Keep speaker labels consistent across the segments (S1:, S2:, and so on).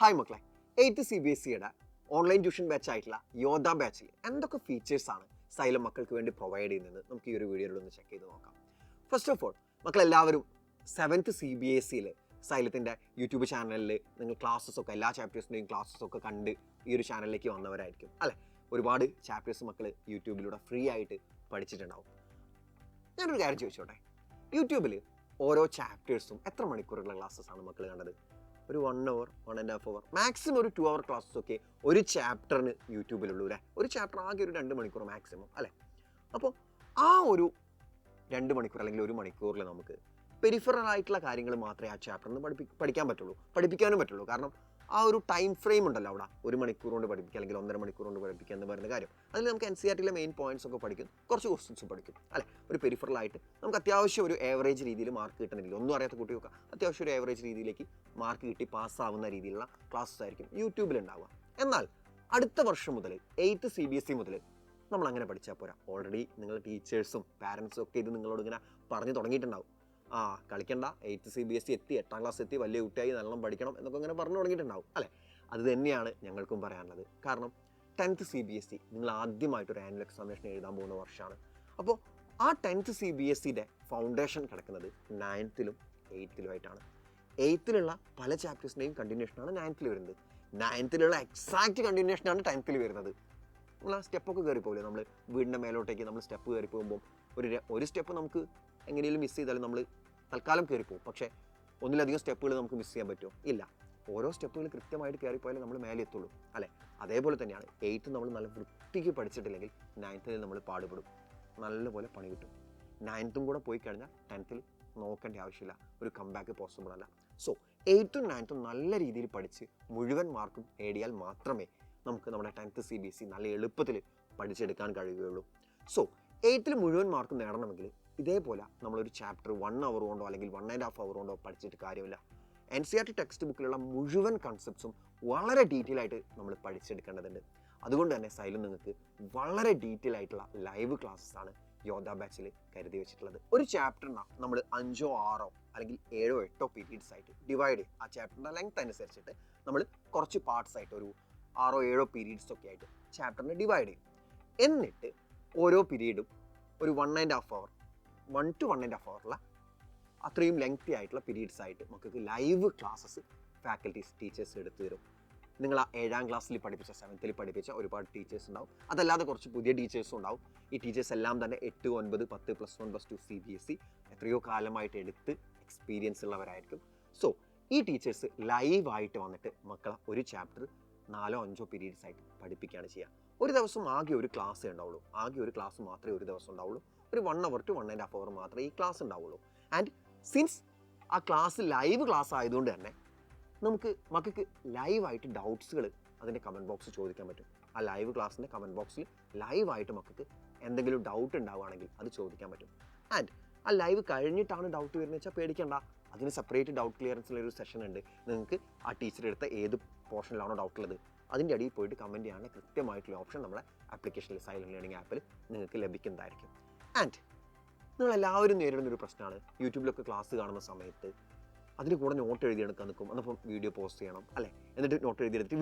S1: Hi മക്കളെ, 8th CBSEയുടെ online tuition batch ആയിട്ടുള്ള യോധ ബാച്ചിൽ എന്തൊക്കെ ഫീച്ചേഴ്സാണ് സൈലം മക്കൾക്ക് വേണ്ടി പ്രൊവൈഡ് ചെയ്യുന്നത് നമുക്ക് ഈ ഒരു വീഡിയോയിൽ ഒന്ന് ചെക്ക് ചെയ്ത് നോക്കാം. ഫസ്റ്റ് ഓഫ് ഓൾ, മക്കളെല്ലാവരും 7th CBSEയിൽ സൈലത്തിൻ്റെ യൂട്യൂബ് ചാനലിൽ നിങ്ങൾ ക്ലാസ്സസൊക്കെ എല്ലാ ചാപ്റ്റേഴ്സിൻ്റെയും ക്ലാസ്സസൊക്കെ കണ്ട് ഈ ഒരു ചാനലിലേക്ക് വന്നവരായിരിക്കും അല്ലേ. ഒരുപാട് ചാപ്റ്റേഴ്സ് മക്കൾ യൂട്യൂബിലൂടെ ഫ്രീ ആയിട്ട് പഠിച്ചിട്ടുണ്ടാവും. ഞാനൊരു കാര്യം ചോദിച്ചോട്ടെ, യൂട്യൂബിൽ ഓരോ ചാപ്റ്റേഴ്സും എത്ര മണിക്കൂറുള്ള ക്ലാസ്സസാണ് മക്കൾ കണ്ടത്? ഒരു 1 hour, 1.5 hour, മാക്സിമം ഒരു 2 hour ക്ലാസ്സൊക്കെ ഒരു ചാപ്റ്ററിന് യൂട്യൂബിലുള്ളൂ അല്ലേ. ഒരു ചാപ്റ്റർ ആകെ ഒരു 2 മണിക്കൂർ മാക്സിമം അല്ലേ. അപ്പോൾ ആ ഒരു 2 മണിക്കൂർ അല്ലെങ്കിൽ 1 മണിക്കൂറിൽ നമുക്ക് പെരിഫറൽ ആയിട്ടുള്ള കാര്യങ്ങൾ മാത്രമേ ആ ചാപ്റ്ററിന് പഠിക്കാൻ പറ്റുള്ളൂ, പഠിപ്പിക്കാനും പറ്റുള്ളൂ. കാരണം ആ ഒരു ടൈം ഫ്രെയിം ഉണ്ടല്ലോ അവിടെ, 1 മണിക്കൂർ കൊണ്ട് പഠിപ്പിക്കുക അല്ലെങ്കിൽ 1.5 മണിക്കൂർ കൊണ്ട് പഠിപ്പിക്കുക എന്ന് പറയുന്ന കാര്യം. അതിൽ നമുക്ക് NCERTയിലെ മെയിൻ പോയിന്റ്സ് ഒക്കെ പഠിക്കും, കുറച്ച് ക്വസ്റ്റ്യൻസ് പഠിക്കും അല്ലേ. ഒരു പെരിഫറലായിട്ട് നമുക്ക് അത്യാവശ്യം ഒരു ഏവറേജ് രീതിയിൽ മാർക്ക് കിട്ടുന്നില്ല, ഒന്നും അറിയാത്ത കുട്ടികൾക്ക് അത്യാവശ്യം ഒരു ഏവറേജ് രീതിയിലേക്ക് മാർക്ക് കിട്ടി പാസ്സാവുന്ന രീതിയിലുള്ള ക്ലാസ്സസ് ആയിരിക്കും യൂട്യൂബിൽ ഉണ്ടാവുക. എന്നാൽ അടുത്ത വർഷം മുതൽ 8th CBSE മുതൽ നമ്മൾ അങ്ങനെ പഠിച്ചാൽ പോരാ. ഓൾറെഡി നിങ്ങളുടെ ടീച്ചേഴ്സും പാരൻസും ഒക്കെ ഇത് നിങ്ങളോട് ഇങ്ങനെ പറഞ്ഞു തുടങ്ങിയിട്ടുണ്ടാവും. കളിക്കണ്ട, 8th CBSE എത്തി, 8ാം ക്ലാസ് എത്തി, വലിയ കുട്ടിയായി നല്ലോണം പഠിക്കണം എന്നൊക്കെ ഇങ്ങനെ പറഞ്ഞു തുടങ്ങിയിട്ടുണ്ടാവും അല്ലേ. അത് തന്നെയാണ് ഞങ്ങൾക്കും പറയാനുള്ളത്. കാരണം 10th CBSE നിങ്ങൾ ആദ്യമായിട്ടൊരു ആനുവൽ എക്സാമിനേഷൻ എഴുതാൻ പോകുന്ന വർഷമാണ്. അപ്പോൾ ആ 10th CBSEയുടെ ഫൗണ്ടേഷൻ കിടക്കുന്നത് 9th-ലും 8th-ലും ആയിട്ടാണ്. 8th-ലുള്ള പല ചാപ്റ്റേഴ്സിൻ്റെയും കണ്ടിന്യൂഷനാണ് 9th-ൽ വരുന്നത്. 9th-ലുള്ള എക്സാക്റ്റ് കണ്ടിന്യൂഷനാണ് 10th-ൽ വരുന്നത്. നമ്മൾ ആ സ്റ്റെപ്പൊക്കെ കയറിപ്പോകില്ലേ, നമ്മൾ വീടിൻ്റെ മേലോട്ടേക്ക് നമ്മൾ സ്റ്റെപ്പ് കയറി പോകുമ്പോൾ ഒരു സ്റ്റെപ്പ് നമുക്ക് എങ്ങനെയും മിസ് ചെയ്താലും നമ്മൾ തൽക്കാലം കയറിപ്പോകും. പക്ഷേ ഒന്നിലധികം സ്റ്റെപ്പുകൾ നമുക്ക് മിസ് ചെയ്യാൻ പറ്റുമോ? ഇല്ല. ഓരോ സ്റ്റെപ്പുകൾ കൃത്യമായിട്ട് കയറിപ്പോയാലേ നമ്മൾ മേലെ എത്തുള്ളൂ അല്ലേ. അതേപോലെ തന്നെയാണ് 8th നമ്മൾ നല്ല വൃത്തിക്ക് പഠിച്ചിട്ടില്ലെങ്കിൽ 9th നമ്മൾ പാടുപെടും, നല്ലപോലെ പണി കിട്ടും. 9th കൂടെ പോയി കഴിഞ്ഞാൽ 10th നോക്കേണ്ട ആവശ്യമില്ല, ഒരു കംബാക്ക് പോസിബിൾ അല്ല. സോ 8th-ഉം 9th-ഉം നല്ല രീതിയിൽ പഠിച്ച് മുഴുവൻ മാർക്കും നേടിയാൽ മാത്രമേ നമുക്ക് നമ്മുടെ 10th CBSE നല്ല എളുപ്പത്തിൽ പഠിച്ചെടുക്കാൻ കഴിയുകയുള്ളൂ. സോ 8th മുഴുവൻ മാർക്ക് നേടണമെങ്കിൽ ഇതേപോലെ നമ്മളൊരു ചാപ്റ്റർ 1 hour കൊണ്ടോ അല്ലെങ്കിൽ 1.5 hour കൊണ്ടോ പഠിച്ചിട്ട് കാര്യമില്ല. NCERT ടെക്സ്റ്റ് ബുക്കിലുള്ള മുഴുവൻ കൺസെപ്റ്റ്സും വളരെ ഡീറ്റെയിൽ ആയിട്ട് നമ്മൾ പഠിച്ചെടുക്കേണ്ടതുണ്ട്. അതുകൊണ്ട് തന്നെ സൈലം നിങ്ങൾക്ക് വളരെ ഡീറ്റെയിൽ ആയിട്ടുള്ള ലൈവ് ക്ലാസ്സസ് ആണ് യോധ ബാച്ചിൽ കരുതി വെച്ചിട്ടുള്ളത്. ഒരു ചാപ്റ്ററിന് നമ്മൾ 5 or 6 അല്ലെങ്കിൽ 7 or 8 പീരീഡ്സ് ആയിട്ട് ഡിവൈഡ് ചെയ്യും. ആ ചാപ്റ്ററിൻ്റെ ലെങ്ത് അനുസരിച്ചിട്ട് നമ്മൾ കുറച്ച് പാർട്സ് ആയിട്ട് ഒരു 6 or 7 പീരീഡ്സ് ഒക്കെ ആയിട്ട് ചാപ്റ്ററിനെ ഡിവൈഡ് ചെയ്യും. എന്നിട്ട് ഓരോ പീരീഡും ഒരു 1.5 hour, 1 to 1.5 hour അത്രയും ലെങ്തി ആയിട്ടുള്ള പീരീഡ്സ് ആയിട്ട് നമുക്ക് ലൈവ് ക്ലാസ്സസ് ഫാക്കൽറ്റീസ് ടീച്ചേഴ്സ് എടുത്തു തരും. നിങ്ങൾ ആ 7ാം ക്ലാസ്സിൽ പഠിപ്പിച്ച 7th പഠിപ്പിച്ച ഒരുപാട് ടീച്ചേഴ്സ് ഉണ്ടാവും. അതല്ലാതെ കുറച്ച് പുതിയ ടീച്ചേഴ്സും ഉണ്ടാവും. ഈ ടീച്ചേഴ്സ് എല്ലാം തന്നെ 8, 9, 10, +1, +2 CBSE എത്രയോ കാലമായിട്ട് എടുത്ത് എക്സ്പീരിയൻസ് ഉള്ളവരായിരിക്കും. സോ ഈ ടീച്ചേഴ്സ് ലൈവായിട്ട് വന്നിട്ട് മക്കളെ ഒരു ചാപ്റ്റർ 4 or 5 പീരീഡ്സ് ആയിട്ട് പഠിപ്പിക്കുകയാണ് ചെയ്യുക. ഒരു ദിവസം ആകെ ഒരു ക്ലാസ് ഉണ്ടാവുള്ളൂ, ആകെ ഒരു ക്ലാസ് മാത്രമേ ഒരു ദിവസം ഉണ്ടാവുള്ളൂ. ഒരു 1 hour to 1.5 hour മാത്രമേ ഈ ക്ലാസ് ഉണ്ടാവുള്ളൂ. ആൻഡ് സിൻസ് ആ ക്ലാസ് ലൈവ് ക്ലാസ് ആയതുകൊണ്ട് തന്നെ നമുക്ക് മക്കൾക്ക് ലൈവായിട്ട് ഡൗട്ട്സുകൾ അതിൻ്റെ കമൻറ്റ് ബോക്സിൽ ചോദിക്കാൻ പറ്റും. ആ ലൈവ് ക്ലാസ്സിൻ്റെ കമൻറ്റ് ബോക്സിൽ ലൈവായിട്ട് മക്കൾക്ക് എന്തെങ്കിലും ഡൗട്ട് ഉണ്ടാവുകയാണെങ്കിൽ അത് ചോദിക്കാൻ പറ്റും. ആൻഡ് ആ ലൈവ് കഴിഞ്ഞിട്ടാണ് ഡൗട്ട് വരുന്നത് വെച്ചാൽ പേടിക്കേണ്ട, അതിന് സെപ്പറേറ്റ് ഡൗട്ട് ക്ലിയറൻസിലൊരു സെഷൻ ഉണ്ട്. നിങ്ങൾക്ക് ആ ടീച്ചർ എടുത്ത ഏത് പോർഷനിലാണോ ഡൗട്ട് ഉള്ളത് അതിൻ്റെ അടിയിൽ പോയിട്ട് കമൻറ്റ് ചെയ്യാനുള്ള കൃത്യമായിട്ടുള്ള ഓപ്ഷൻ നമ്മുടെ ആപ്ലിക്കേഷനിൽ സൈലന്റ് ലേണിംഗ് ആപ്പിൽ നിങ്ങൾക്ക് ലഭിക്കുന്നതായിരിക്കും. ആൻഡ് നിങ്ങളെല്ലാവരും നേരിടുന്നൊരു പ്രശ്നമാണ്, യൂട്യൂബിലൊക്കെ ക്ലാസ് കാണുന്ന സമയത്ത് അതിന് കൂടെ നോട്ട് എഴുതിയെടുക്കാൻ നിൽക്കും. അതിപ്പം വീഡിയോ പോസ്റ്റ് ചെയ്യണം അല്ലേ, എന്നിട്ട് നോട്ട് എഴുതിയെടുത്ത്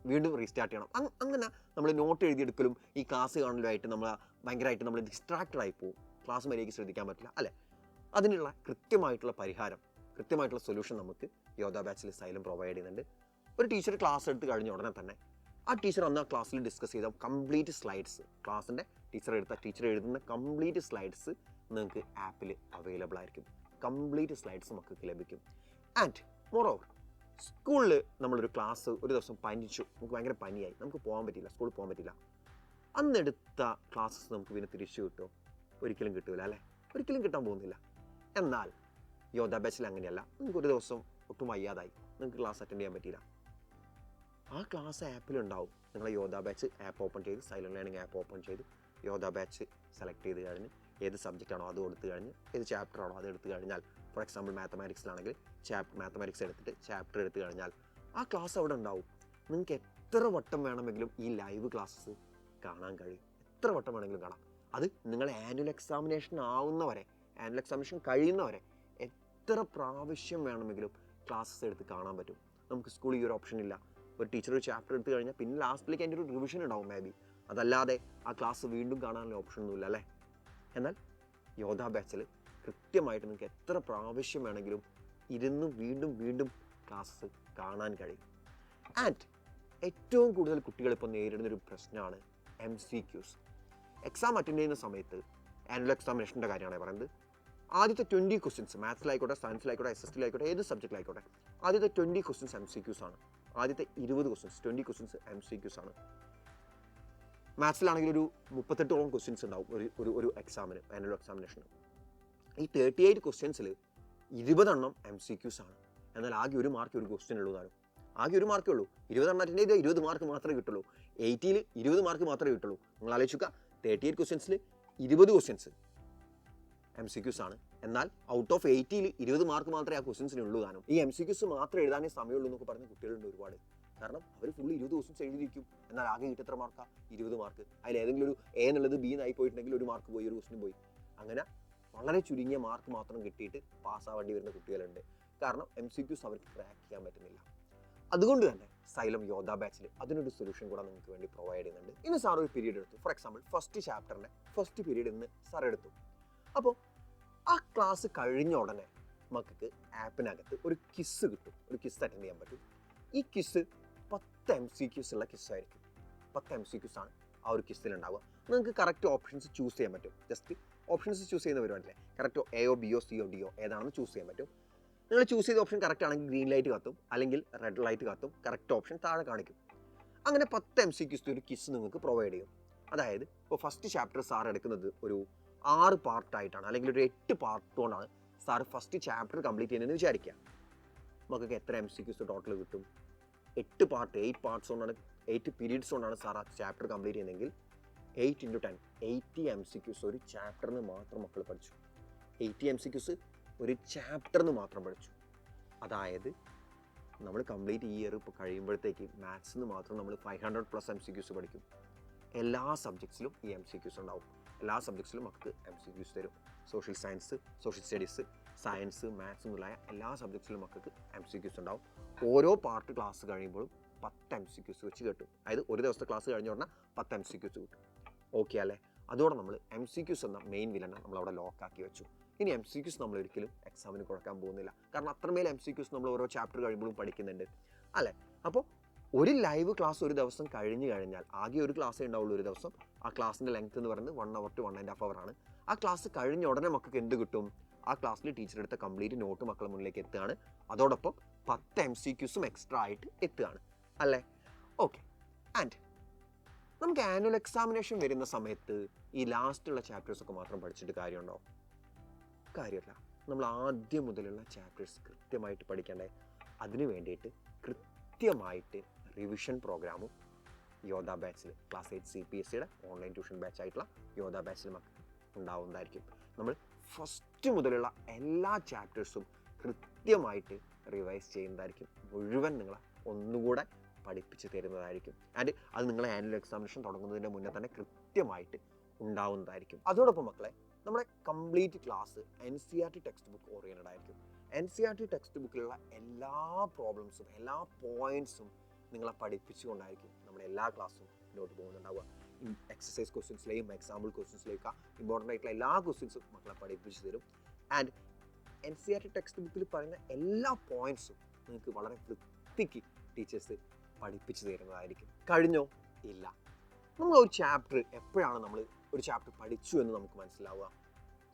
S1: വീണ്ടും റീസ്റ്റാർട്ട് ചെയ്യണം. അങ്ങനെ നമ്മൾ നോട്ട് എഴുതിയെടുക്കലും ഈ ക്ലാസ് കാണലുമായിട്ട് ഭയങ്കരമായിട്ട് നമ്മൾ ഡിസ്ട്രാക്റ്റഡ് ആയി പോകും. ക്ലാസ് മര്യാദയ്ക്ക് ശ്രദ്ധിക്കാൻ പറ്റില്ല അല്ലേ. അതിനുള്ള കൃത്യമായിട്ടുള്ള പരിഹാരം, കൃത്യമായിട്ടുള്ള സൊല്യൂഷൻ നമുക്ക് യോധ ബാച്ചിൽ സൈലം പ്രൊവൈഡ് ചെയ്യുന്നുണ്ട്. ഒരു ടീച്ചർ ക്ലാസ് എടുത്ത് കഴിഞ്ഞ ഉടനെ തന്നെ ആ ടീച്ചർ അന്ന് ആ ക്ലാസ്സിൽ ഡിസ്കസ് ചെയ്ത കംപ്ലീറ്റ് സ്ലൈഡ്സ്, ക്ലാസ്സിൻ്റെ ടീച്ചർ എഴുതുന്ന കംപ്ലീറ്റ് സ്ലൈഡ്സ് നിങ്ങൾക്ക് ആപ്പിൽ അവൈലബിൾ ആയിരിക്കും. കംപ്ലീറ്റ് സ്ലൈഡ്സ് മക്കൾക്ക് ലഭിക്കും. ആൻഡ് മോറോവർ സ്കൂളിൽ നമ്മളൊരു ക്ലാസ് ഒരു ദിവസം പനിച്ചു, നമുക്ക് ഭയങ്കര പനിയായി, നമുക്ക് പോകാൻ പറ്റില്ല, സ്കൂളിൽ പോകാൻ പറ്റില്ല. അന്നെടുത്ത ക്ലാസ്സസ് നമുക്ക് പിന്നെ തിരിച്ചു കിട്ടുമോ? ഒരിക്കലും കിട്ടില്ല അല്ലേ, ഒരിക്കലും കിട്ടാൻ പോകുന്നില്ല. എന്നാൽ യോധ ബാച്ചിൽ അങ്ങനെയല്ല. നിങ്ങൾക്ക് ഒരു ദിവസം ഒട്ടും വയ്യാതായി, നിങ്ങൾക്ക് ക്ലാസ് അറ്റൻഡ് ചെയ്യാൻ പറ്റിയില്ല, ആ ക്ലാസ് ആപ്പിലുണ്ടാവും. നിങ്ങൾ യോധ ബാച്ച് ആപ്പ് ഓപ്പൺ ചെയ്ത് സൈലന്റ് ലേണിംഗ് ആപ്പ് ഓപ്പൺ ചെയ്ത് യോധ ബാച്ച് സെലക്ട് ചെയ്ത് കഴിഞ്ഞ് ഏത് സബ്ജക്റ്റാണോ അത് കൊടുത്തു കഴിഞ്ഞ് ഏത് ചാപ്റ്ററാണോ അത് എടുത്തു കഴിഞ്ഞാൽ, ഫോർ എക്സാമ്പിൾ മാത്തമാറ്റിക്സിലാണെങ്കിൽ മാത്തമാറ്റിക്സ് എടുത്തിട്ട് ചാപ്റ്റർ എടുത്തു കഴിഞ്ഞാൽ ആ ക്ലാസ് അവിടെ ഉണ്ടാവും. നിങ്ങൾക്ക് എത്ര വട്ടം വേണമെങ്കിലും ഈ ലൈവ് ക്ലാസ്സസ് കാണാൻ കഴിയും, എത്ര വട്ടം വേണമെങ്കിലും കാണാം. അത് നിങ്ങൾ ആനുവൽ എക്സാമിനേഷൻ ആവുന്നവരെ, ആനുവൽ എക്സാമിനേഷൻ കഴിയുന്നവരെ എത്ര പ്രാവശ്യം വേണമെങ്കിലും ക്ലാസ്സസ് എടുത്ത് കാണാൻ പറ്റും. നമുക്ക് സ്കൂളിൽ ഈ ഒരു ഓപ്ഷൻ ഇല്ല. ഒരു ടീച്ചർ ഒരു ചാപ്റ്റർ എടുത്തു കഴിഞ്ഞാൽ പിന്നെ ലാസ്റ്റിലേക്ക് അതിൻ്റെ ഒരു റിവിഷൻ ഉണ്ടാവും മേ ബി. അതല്ലാതെ ആ ക്ലാസ് വീണ്ടും കാണാനുള്ള ഓപ്ഷനൊന്നുമില്ല അല്ലേ. എന്നാൽ യോധ ബാച്ചിൽ കൃത്യമായിട്ട് നിങ്ങൾക്ക് എത്ര പ്രാവശ്യം വേണമെങ്കിലും ഇരുന്ന് വീണ്ടും വീണ്ടും ക്ലാസ് കാണാൻ കഴിയും. ആൻഡ് ഏറ്റവും കൂടുതൽ കുട്ടികൾ ഇപ്പോൾ നേരിടുന്നൊരു പ്രശ്നമാണ് MCQs. എക്സാം അറ്റൻഡ് ചെയ്യുന്ന സമയത്ത് ആനുവൽ എക്സാമിനേഷൻ്റെ കാര്യമാണ് പറയുന്നത്. ആദ്യത്തെ 20 ക്വസ്റ്റ്യൻസ് മാത്സിലായിക്കോട്ടെ, സയൻസിലായിക്കോട്ടെ, SST-ലായിക്കോട്ടെ, ഏത് സബ്ജക്റ്റിലായിക്കോട്ടെ, ആദ്യത്തെ 20 ക്വസ്റ്റ്യൻസ് MCQs ആണ്. ആദ്യത്തെ 20 ക്വസ്റ്റ്യൻസ് 20 ക്വസ്റ്റ്യൻസ് MCQs ആണ്. മാത്സിലാണെങ്കിൽ ഒരു 38ഓളം ക്വസ്റ്റ്യൻസ് ഉണ്ടാവും ഒരു എക്സാമിന്, ആനുവൽ എക്സാമിനേഷന്. ഈ 38 ക്വസ്റ്റ്യൻസിൽ 20 എണ്ണം MCQs ആണ്. എന്നാൽ ആകെ ഒരു മാർക്ക് ഒരു ക്വസ്റ്റ്യൻ ഉള്ളതാണ്. ആകെ ഒരു മാർക്കേ ഉള്ളൂ. 20 എണ്ണം അറ്റൻഡ് ചെയ്താൽ 20 മാർക്ക് മാത്രമേ കിട്ടുള്ളൂ. 80-ൽ 20 മാർക്ക് മാത്രമേ കിട്ടുള്ളൂ. നിങ്ങൾ ആലോചിക്കുക, 38 ക്വസ്റ്റ്യൻസിൽ 20 ക്വസ്റ്റ്യൻസ് MCQs ആണ്. എന്നാൽ ഔട്ട് ഓഫ് 80-ൽ 20 മാർക്ക് മാത്രമേ ആ ക്വസ്റ്റ്യൻസിന് ഉള്ളൂ. താനും ഈ MCQs മാത്രമേ എഴുതാനേ സമയമുള്ളൂ എന്നൊക്കെ പറഞ്ഞ കുട്ടികളുണ്ട് ഒരുപാട്. കാരണം അവർ ഫുള്ള് 20 ക്വസ്റ്റ്യൻസ് എഴുതിയിരിക്കും. എന്നാൽ ആകെ കിട്ടുന്ന എത്ര മാർക്കാണ്? 20 മാർക്ക്. അതിൽ ഏതെങ്കിലും ഒരു A എന്നുള്ളത് B എന്നായി പോയിട്ടുണ്ടെങ്കിൽ ഒരു മാർക്ക് പോയി, ഒരു ക്വസ്റ്റ്യൻ പോയി. അങ്ങനെ വളരെ ചുരുങ്ങിയ മാർക്ക് മാത്രം കിട്ടിയിട്ട് പാസ്സാവേണ്ടി വരുന്ന കുട്ടികളുണ്ട്. കാരണം MCQs അവർക്ക് ക്രാക്ക് ചെയ്യാൻ പറ്റുന്നില്ല. അതുകൊണ്ട് തന്നെ സൈലം യോധ ബാച്ചിൽ അതിനൊരു സൊല്യൂഷൻ കൂടെ നിങ്ങൾക്ക് വേണ്ടി പ്രൊവൈഡ് ചെയ്യുന്നുണ്ട്. ഇന്ന് സാർ ഒരു പീരീഡ് എടുത്തു. ഫോർ എക്സാമ്പിൾ ഫസ്റ്റ് ചാപ്റ്ററിൻ്റെ ഫസ്റ്റ് പീരീഡ് ഇന്ന് സാർ എടുത്തു. അപ്പോൾ ആ ക്ലാസ് കഴിഞ്ഞ ഉടനെ മക്കൾക്ക് ആപ്പിനകത്ത് ഒരു കിസ്സ് കിട്ടും. ഒരു കിസ്സ് അറ്റൻഡ് ചെയ്യാൻ പറ്റും. ഈ കിസ്സ് 10 MCQs ഉള്ള കിസ്സായിരിക്കും. 10 MCQs ആണ് ആ ഒരു കിസ്സിൽ ഉണ്ടാവുക. നിങ്ങൾക്ക് കറക്റ്റ് ഓപ്ഷൻസ് ചൂസ് ചെയ്യാൻ പറ്റും. ജസ്റ്റ് ഓപ്ഷൻസ് ചൂസ് ചെയ്യുന്ന പരിപാടിയല്ലേ. കറക്റ്റോ എയോ ബിയോ സിയോ ഡിയോ ഏതാണെന്ന് ചൂസ് ചെയ്യാൻ പറ്റും. നിങ്ങൾ ചൂസ് ചെയ്ത ഓപ്ഷൻ കറക്റ്റ് ആണെങ്കിൽ ഗ്രീൻ ലൈറ്റ് കത്തും, അല്ലെങ്കിൽ റെഡ് ലൈറ്റ് കത്തും. കറക്റ്റ് ഓപ്ഷൻ താഴെ കാണിക്കും. അങ്ങനെ 10 MCQs ഒരു കിസ് നിങ്ങൾക്ക് പ്രൊവൈഡ് ചെയ്യും. അതായത് ഇപ്പോൾ ഫസ്റ്റ് ചാപ്റ്റർ സാർ എടുക്കുന്നത് ഒരു 6 പാർട്ടായിട്ടാണ്, അല്ലെങ്കിൽ ഒരു 8 പാർട്ട് കൊണ്ടാണ് സാർ ഫസ്റ്റ് ചാപ്റ്റർ കംപ്ലീറ്റ് ചെയ്യുന്നതെന്ന് വിചാരിക്കുക. നമുക്ക് എത്ര MCQs ടോട്ടൽ കിട്ടും? 8 പാർട്ട്സ് കൊണ്ടാണ്, 8 പീരീഡ്സ് കൊണ്ടാണ് സാർ ആ ചാപ്റ്റർ കംപ്ലീറ്റ് ചെയ്യുന്നതെങ്കിൽ 8 × 10 80 MCQs ഒരു ചാപ്റ്ററിന് മാത്രം മക്കൾ പഠിച്ചു. 80 MCQs ഒരു ചാപ്റ്ററിന് മാത്രം പഠിച്ചു. അതായത് നമ്മൾ കംപ്ലീറ്റ് ഇയർ ഇപ്പോൾ കഴിയുമ്പോഴത്തേക്ക് മാത്സിന് മാത്രം നമ്മൾ 500+ MCQs പഠിക്കും. എല്ലാ സബ്ജക്ട്സിലും ഈ MCQs ഉണ്ടാവും. എല്ലാ സബ്ജക്ട്സിലും നമുക്ക് MCQs തരും. Social science, social studies, science, maths മുതലായ എല്ലാ സബ്ജക്ട്സിലും നമുക്ക് MCQs ഉണ്ടാവും. ഓരോ പാർട്ട് ക്ലാസ് കഴിയുമ്പോഴും 10 MCQs വെച്ച് കിട്ടും. അതായത് ഒരു ദിവസത്തെ ക്ലാസ് കഴിഞ്ഞ് പറഞ്ഞാൽ 10 MCQs കിട്ടും. ഓക്കെ അല്ലേ? അതോടെ നമ്മൾ MCQs എന്ന മെയിൻ വിലനെ നമ്മളവിടെ ലോക്കാക്കി വെച്ചു. ഇനി MCQs നമ്മൾ ഒരിക്കലും എക്സാമിന് കൊടുക്കാൻ പോകുന്നില്ല. കാരണം അത്രമേൽ MCQs നമ്മൾ ഓരോ ചാപ്റ്റർ കഴിയുമ്പോഴും പഠിക്കുന്നുണ്ട് അല്ലേ. അപ്പോൾ ഒരു ലൈവ് ക്ലാസ് ഒരു ദിവസം കഴിഞ്ഞ് കഴിഞ്ഞാൽ ആകെ ഒരു ക്ലാസ്സേ ഉണ്ടാവുള്ളൂ ഒരു ദിവസം. ആ ക്ലാസ്സിൻ്റെ ലെങ്ത് എന്ന് പറയുന്നത് 1 hour to 1.5 hour ആണ്. ആ ക്ലാസ് കഴിഞ്ഞ ഉടനെ മക്കൾക്ക് എന്ത് കിട്ടും? ആ ക്ലാസ്സിൽ ടീച്ചർ എടുത്ത കംപ്ലീറ്റ് നോട്ട് മക്കളുടെ മുന്നിലേക്ക് എത്തുകയാണ്. അതോടൊപ്പം 10 MCQs എക്സ്ട്രാ ആയിട്ട് എത്തുകയാണ് അല്ലേ. ഓക്കെ. ആൻഡ് നമുക്ക് ആനുവൽ എക്സാമിനേഷൻ വരുന്ന സമയത്ത് ഈ ലാസ്റ്റുള്ള ചാപ്റ്റേഴ്സൊക്കെ മാത്രം പഠിച്ചിട്ട് കാര്യമുണ്ടോ? കാര്യമില്ല. നമ്മൾ ആദ്യം മുതലുള്ള ചാപ്റ്റേഴ്സ് കൃത്യമായിട്ട് പഠിക്കണ്ടേ. അതിന് വേണ്ടിയിട്ട് കൃത്യമായിട്ട് റിവിഷൻ പ്രോഗ്രാമും യോധ ബാച്ചിൽ ക്ലാസ് 8 CPSEയുടെ ഓൺലൈൻ ട്യൂഷൻ ബാച്ചായിട്ടുള്ള യോധ ബാച്ചിൽ നമുക്ക് ഉണ്ടാവുന്നതായിരിക്കും. നമ്മൾ ഫസ്റ്റ് മുതലുള്ള എല്ലാ ചാപ്റ്റേഴ്സും കൃത്യമായിട്ട് റിവൈസ് ചെയ്യുന്നതായിരിക്കും. മുഴുവൻ നിങ്ങളെ ഒന്നുകൂടെ പഠിപ്പിച്ച് തരുന്നതായിരിക്കും. ആൻഡ് അത് നിങ്ങളെ ആനുവൽ എക്സാമിനേഷൻ തുടങ്ങുന്നതിൻ്റെ മുന്നേ തന്നെ കൃത്യമായിട്ട് ഉണ്ടാവുന്നതായിരിക്കും. അതോടൊപ്പം മക്കളെ നമ്മുടെ complete class NCERT text book oriented ആയിരിക്കും. NCERT ടെക്സ്റ്റ് ബുക്കിലുള്ള എല്ലാ പ്രോബ്ലംസും എല്ലാ പോയിന്റ്സും നിങ്ങളെ പഠിപ്പിച്ചുകൊണ്ടായിരിക്കും നമ്മുടെ എല്ലാ ക്ലാസ്സും മുന്നോട്ട് പോകുന്നുണ്ടാവുക. എക്സസൈസ് ക്വസ്റ്റ്യൻസിലേക്കും എക്സാമ്പിൾ ക്വസ്റ്റ്യൻസിലേക്കും ഇമ്പോർട്ടൻ്റ് ആയിട്ടുള്ള എല്ലാ ക്വസ്റ്റ്യൻസും മക്കളെ പഠിപ്പിച്ച് തരും. ആൻഡ് NCERT ടെക്സ്റ്റ് ബുക്കിൽ പറയുന്ന എല്ലാ പോയിന്റ്സും നിങ്ങൾക്ക് വളരെ വൃത്തിക്ക് ടീച്ചേഴ്സ് പഠിപ്പിച്ച് തരുന്നതായിരിക്കും. കഴിഞ്ഞോ? ഇല്ല. നമ്മൾ ഒരു ചാപ്റ്റർ എപ്പോഴാണ് നമ്മൾ ഒരു ചാപ്റ്റർ പഠിച്ചു എന്ന് നമുക്ക് മനസ്സിലാവുക?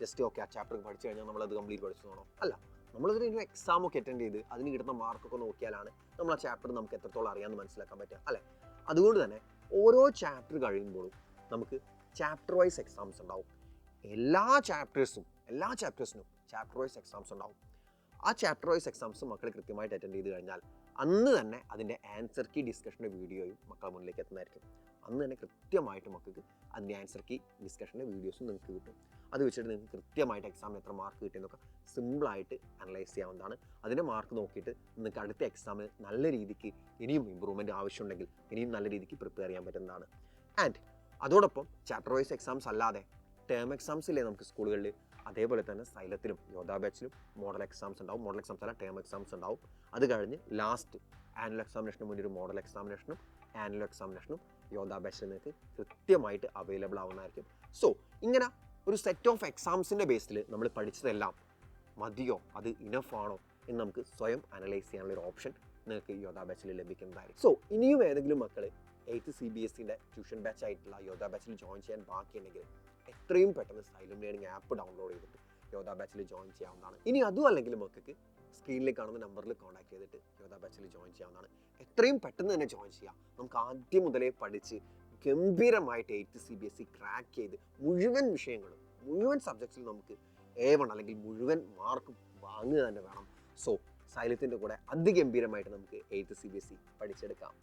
S1: ജസ്റ്റ് ഓക്കെ ആ ചാപ്റ്റർ പഠിച്ചു കഴിഞ്ഞാൽ നമ്മളത് കംപ്ലീറ്റ് പഠിച്ചു തോന്നണം? അല്ല. നമ്മളതിന് എക്സാമൊക്കെ അറ്റൻഡ് ചെയ്ത് അതിന് കിട്ടുന്ന മാർക്കൊക്കെ നോക്കിയാലാണ് നമ്മൾ ആ ചാപ്റ്റർ നമുക്ക് എത്രത്തോളം അറിയാമെന്ന് മനസ്സിലാക്കാൻ പറ്റുക അല്ലേ. അതുകൊണ്ട് തന്നെ ഓരോ ചാപ്റ്റർ കഴിയുമ്പോഴും നമുക്ക് ചാപ്റ്റർ വൈസ് എക്സാംസ് ഉണ്ടാവും. എല്ലാ ചാപ്റ്റേഴ്സിനും ചാപ്റ്റർ വൈസ് എക്സാംസ് ഉണ്ടാവും. ആ ചാപ്റ്റർ വൈസ് എക്സാംസ് മക്കൾ കൃത്യമായിട്ട് അറ്റൻഡ് ചെയ്ത് കഴിഞ്ഞാൽ അന്ന് തന്നെ അതിൻ്റെ ആൻസർ കീ ഡിസ്കഷൻ്റെ വീഡിയോയും മക്കളുടെ മുന്നിലേക്ക് എത്തുന്നതായിരിക്കും. അന്ന് തന്നെ കൃത്യമായിട്ട് മക്കൾക്ക് അതിൻ്റെ ആൻസർ കീ ഡിസ്കഷൻ്റെ വീഡിയോസും നിങ്ങൾക്ക് കിട്ടും. അത് വെച്ചിട്ട് നിങ്ങൾക്ക് കൃത്യമായിട്ട് എക്സാമിന് എത്ര മാർക്ക് കിട്ടിയെന്നൊക്കെ സിമ്പിളായിട്ട് അനലൈസ് ചെയ്യാവുന്നതാണ്. അതിൻ്റെ മാർക്ക് നോക്കിയിട്ട് നിങ്ങൾക്ക് അടുത്ത എക്സാമിന് നല്ല രീതിക്ക് ഇനിയും ഇമ്പ്രൂവ്മെൻറ്റ് ആവശ്യമുണ്ടെങ്കിൽ ഇനിയും നല്ല രീതിക്ക് പ്രിപ്പയർ ചെയ്യാൻ പറ്റുന്നതാണ്. ആൻഡ് അതോടൊപ്പം ചാപ്റ്റർ വൈസ് എക്സാംസ് അല്ലാതെ ടേം എക്സാംസ് ഇല്ലേ നമുക്ക് സ്കൂളുകളിൽ, അതേപോലെ തന്നെ സൈലത്തിലും യോധ ബാച്ചിലും മോഡൽ എക്സാംസ് ഉണ്ടാവും. മോഡൽ എക്സാംസ് അല്ല ടേം എക്സാംസ് ഉണ്ടാവും. അത് കഴിഞ്ഞ് ലാസ്റ്റ് ആനുവൽ എക്സാമിനേഷന് മുന്നേ ഒരു മോഡൽ എക്സാമിനേഷനും ആനുവൽ എക്സാമിനേഷനും യോദ്ധ ബാച്ചിൽ നിങ്ങൾക്ക് കൃത്യമായിട്ട് അവൈലബിൾ ആവുന്നതായിരിക്കും. സോ ഇങ്ങനെ ഒരു സെറ്റ് ഓഫ് എക്സാംസിൻ്റെ ബേസിൽ നമ്മൾ പഠിച്ചതെല്ലാം മതിയോ, അത് ഇനഫ് ആണോ എന്ന് നമുക്ക് സ്വയം അനലൈസ് ചെയ്യാനുള്ള ഒരു ഓപ്ഷൻ നിങ്ങൾക്ക് യോദ്ധ ബാച്ചിൽ ലഭിക്കുന്നതായിരിക്കും. സോ ഇനിയും ഏതെങ്കിലും മക്കൾ 8th CBSEൻ്റെ ട്യൂഷൻ ബാച്ച് ആയിട്ടുള്ള യോദ്ധ ബാച്ചിൽ ജോയിൻ ചെയ്യാൻ ബാക്കിയുണ്ടെങ്കിൽ എത്രയും പെട്ടെന്ന് സൈലം ലേണിംഗ് ആപ്പ് ഡൗൺലോഡ് ചെയ്തിട്ട് യോദ്ധ ബാച്ചിൽ ജോയിൻ ചെയ്യാവുന്നതാണ്. ഇനി അതും അല്ലെങ്കിൽ മക്കൾക്ക് സ്ക്രീനിൽ കാണുന്ന നമ്പറിൽ കോൺടാക്ട് ചെയ്തിട്ട് യോദ്ധ ബാച്ചിൽ ജോയിൻ ചെയ്യാവുന്നതാണ്. എത്രയും പെട്ടെന്ന് തന്നെ ജോയിൻ ചെയ്യാം. നമുക്ക് ആദ്യം മുതലേ പഠിച്ച് ഗംഭീരമായിട്ട് 8th CBSE ക്രാക്ക് ചെയ്ത് മുഴുവൻ വിഷയങ്ങളും മുഴുവൻ സബ്ജക്ട്സിലും നമുക്ക് A1 അല്ലെങ്കിൽ മുഴുവൻ മാർക്കും വാങ്ങുക തന്നെ വേണം. സോ സൈലത്തിൻ്റെ കൂടെ അതിഗംഭീരമായിട്ട് നമുക്ക് 8th CBSE പഠിച്ചെടുക്കാം.